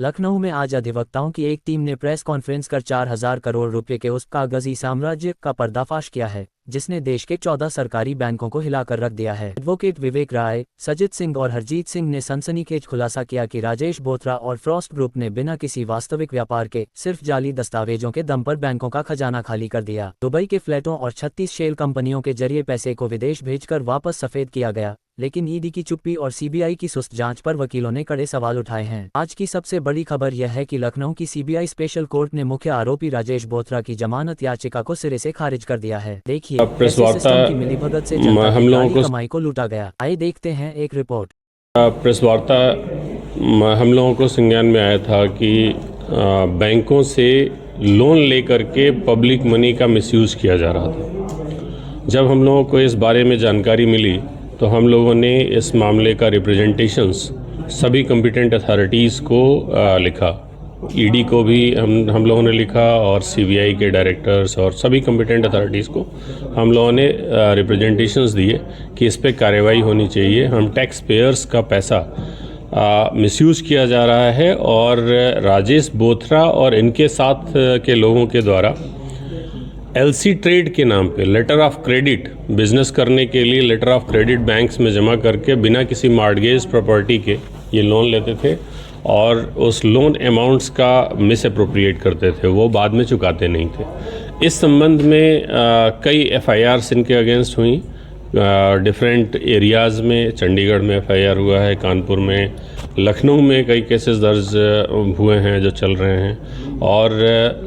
लखनऊ में आज अधिवक्ताओं की एक टीम ने प्रेस कॉन्फ्रेंस कर 4,000 करोड़ रुपए के उस कागजी साम्राज्य का पर्दाफाश किया है जिसने देश के 14 सरकारी बैंकों को हिलाकर रख दिया है। एडवोकेट विवेक राय, सजित सिंह और हरजीत सिंह ने सनसनीखेज खुलासा किया कि राजेश बोथरा और फ्रॉस्ट ग्रुप ने बिना किसी वास्तविक व्यापार के सिर्फ जाली दस्तावेजों के दम पर बैंकों का खजाना खाली कर दिया। दुबई के फ्लैटों और 36 शेल कंपनियों के जरिए पैसे को विदेश भेजकर वापस सफेद किया गया, लेकिन ईडी की चुप्पी और सीबीआई की सुस्त जांच पर वकीलों ने कड़े सवाल उठाए हैं। आज की सबसे बड़ी खबर यह है कि लखनऊ की सीबीआई स्पेशल कोर्ट ने मुख्य आरोपी राजेश बोथरा की जमानत याचिका को सिरे से खारिज कर दिया है। देखिए कैसे सिस्टम की मिलीभगत से जनता की काली कमाई को लूटा गया। आइए देखते हैं एक रिपोर्ट। प्रेस वार्ता हम लोगों को संज्ञान में आया था कि बैंकों से लोन लेकर के पब्लिक मनी का मिसयूज़ किया जा रहा था। जब हम लोगों को इस बारे में जानकारी मिली तो हम लोगों ने इस मामले का रिप्रेजेंटेशंस सभी कॉम्पिटेंट अथॉरिटीज़ को लिखा। ईडी को भी हम लोगों ने लिखा और सीबीआई के डायरेक्टर्स और सभी कॉम्पिटेंट अथॉरिटीज़ को हम लोगों ने रिप्रेजेंटेशंस दिए कि इस पे कार्रवाई होनी चाहिए। हम टैक्स पेयर्स का पैसा मिसयूज़ किया जा रहा है और राजेश बोथरा और इनके साथ के लोगों के द्वारा एलसी ट्रेड के नाम पे लेटर ऑफ क्रेडिट बिजनेस करने के लिए लेटर ऑफ क्रेडिट बैंक्स में जमा करके बिना किसी मॉर्गेज प्रॉपर्टी के ये लोन लेते थे और उस लोन अमाउंट्स का मिस अप्रोप्रिएट करते थे, वो बाद में चुकाते नहीं थे। इस संबंध में कई एफआईआर्स इनके अगेंस्ट हुई डिफरेंट एरियाज़ में। चंडीगढ़ में एफआईआर हुआ है, कानपुर में, लखनऊ में कई केसेस दर्ज हुए हैं जो चल रहे हैं। और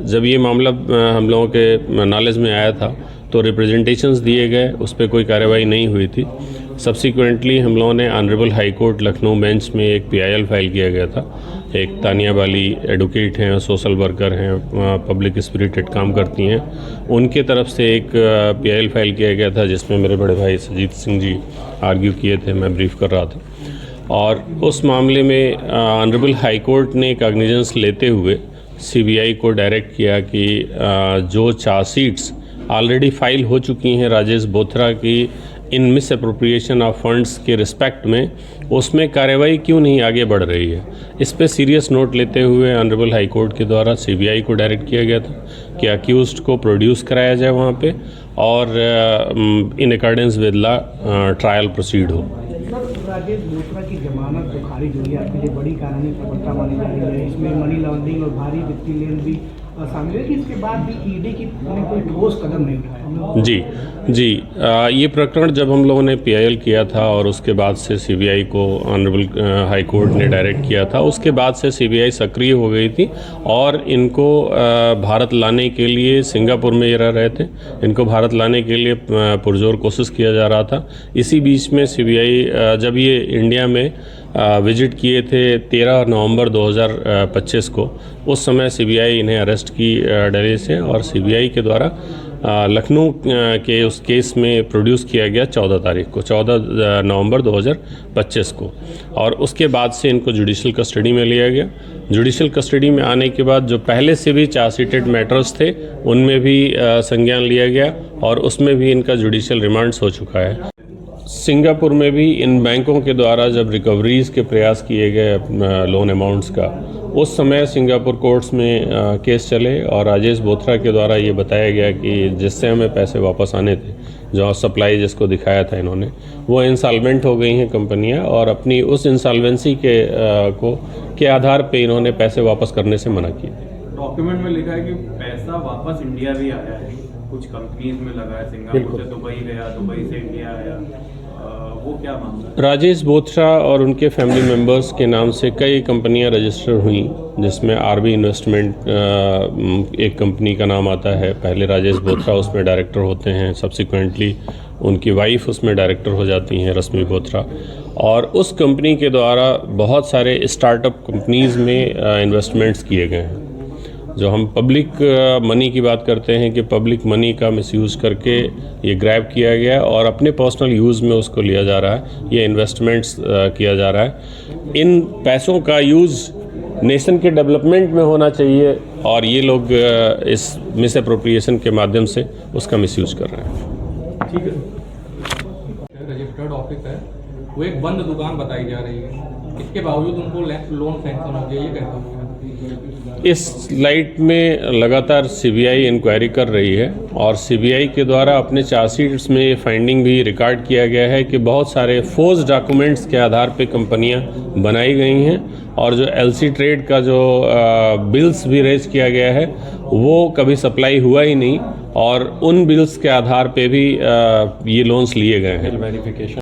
जब ये मामला हम लोगों के नॉलेज में आया था तो रिप्रेजेंटेशंस दिए गए, उस पर कोई कार्रवाई नहीं हुई थी। सब्सिक्वेंटली हम लोगों ने honourable high court Lucknow bench में एक पीआईएल फाइल किया गया था। एक तानिया वाली एडवोकेट हैं, सोशल वर्कर हैं, पब्लिक स्पिरिटेड काम करती हैं, उनके तरफ से एक पीआईएल फाइल किया गया था जिसमें मेरे बड़े भाई सजीत सिंह जी आर्ग्यू किए थे, मैं ब्रीफ कर रहा था। और उस मामले में ऑनरेबल हाई कोर्ट ने कॉग्निजेंस लेते हुए सीबीआई को डायरेक्ट किया कि जो चार्जशीट्स ऑलरेडी फाइल हो चुकी हैं राजेश बोथरा की इन मिस अप्रोप्रिएशन ऑफ फंड्स के रिस्पेक्ट में, उसमें कार्रवाई क्यों नहीं आगे बढ़ रही है। इस पे सीरियस नोट लेते हुए ऑनरेबल हाई कोर्ट के द्वारा सीबीआई को डायरेक्ट किया गया था कि अक्यूज्ड को प्रोड्यूस कराया जाए वहाँ पे और in accordance with law trial proceed हो। राजेश बोथरा की जमानत तो खारिज हुई है, आपके लिए बड़ी कानूनी सफलता मानी जा रही है। इसमें मनी लॉन्ड्रिंग और भारी वित्तीय लेन भी शामिल है कि इसके बाद भी ईडी की कोई ठोस कदम नहीं उठाया। जी, ये प्रकरण जब हम लोगों ने पीआईएल किया था और उसके बाद से सीबीआई को ऑनरेबल हाई कोर्ट ने डायरेक्ट किया था, उसके बाद से सीबीआई सक्रिय हो गई थी और इनको भारत लाने के लिए, सिंगापुर में ये रह रहे थे, इनको भारत लाने के लिए पुरजोर कोशिश किया जा रहा था। इसी बीच में सीबीआई जब ये इंडिया में विजिट किए थे 13 नवंबर 2025 को, उस समय सीबीआई इन्हें अरेस्ट की दिल्ली से और सीबीआई के द्वारा लखनऊ के उस केस में प्रोड्यूस किया गया 14 नवंबर 2025 को। और उसके बाद से इनको जुडिशल कस्टडी में लिया गया। जुडिशल कस्टडी में आने के बाद जो पहले से भी चार्जशीटेड मैटर्स थे उनमें भी संज्ञान लिया गया और उसमें भी इनका जुडिशल रिमांड्स हो चुका है। सिंगापुर में भी इन बैंकों के द्वारा जब रिकवरीज के प्रयास किए गए लोन अमाउंट्स का, उस समय सिंगापुर कोर्ट्स में केस चले और राजेश बोथरा के द्वारा ये बताया गया कि जिससे हमें पैसे वापस आने थे, जो सप्लाई जिसको दिखाया था इन्होंने, वो इंसॉल्वेंट हो गई हैं कंपनियां और अपनी उस इंसॉल्वेंसी के आधार पे इन्होंने पैसे वापस करने से मना किया। डॉक्यूमेंट में लिखा है कि पैसा वापस इंडिया भी आया है, कुछ कंपनीज में लगा है, सिंगापुर से दुबई गया, दुबई से इंडिया आया, वो क्या मामला है? राजेश बोथरा और उनके फैमिली मेंबर्स के नाम से कई कंपनियां रजिस्टर हुई, जिसमें आरबी इन्वेस्टमेंट एक कंपनी का नाम आता है। पहले राजेश बोथरा उसमें डायरेक्टर होते हैं, सब्सिक्वेंटली उनकी वाइफ उसमें डायरेक्टर हो जाती हैं, रश्मि बोथरा। और उस कंपनी के द्वारा बहुत सारे स्टार्टअप कंपनीज़ में इन्वेस्टमेंट्स किए गए हैं। जो हम पब्लिक मनी की बात करते हैं कि पब्लिक मनी का मिसयूज़ करके ये ग्रैब किया गया और अपने पर्सनल यूज़ में उसको लिया जा रहा है, ये इन्वेस्टमेंट्स किया जा रहा है। इन पैसों का यूज़ नेशन के डेवलपमेंट में होना चाहिए और ये लोग इस मिस अप्रोप्रिएशन के माध्यम से उसका मिसयूज़ कर रहे हैं। ठीक है, रजिस्टर्ड ऑफिस है, वो एक बंद दुकान बताई जा रही है। इसके बावजूद उनको लोन सैंक्शन हो गया, ये कैसा हो गया? इस लाइट में लगातार सीबीआई इंक्वायरी कर रही है और सीबीआई के द्वारा अपने चार्जशीट्स में ये फाइंडिंग भी रिकॉर्ड किया गया है कि बहुत सारे फोर्स डॉक्यूमेंट्स के आधार पे कंपनियां बनाई गई हैं और जो एलसी ट्रेड का जो बिल्स भी रेज किया गया है वो कभी सप्लाई हुआ ही नहीं और उन बिल्स के आधार पे भी ये लोन्स लिए गए हैं। वेरिफिकेशन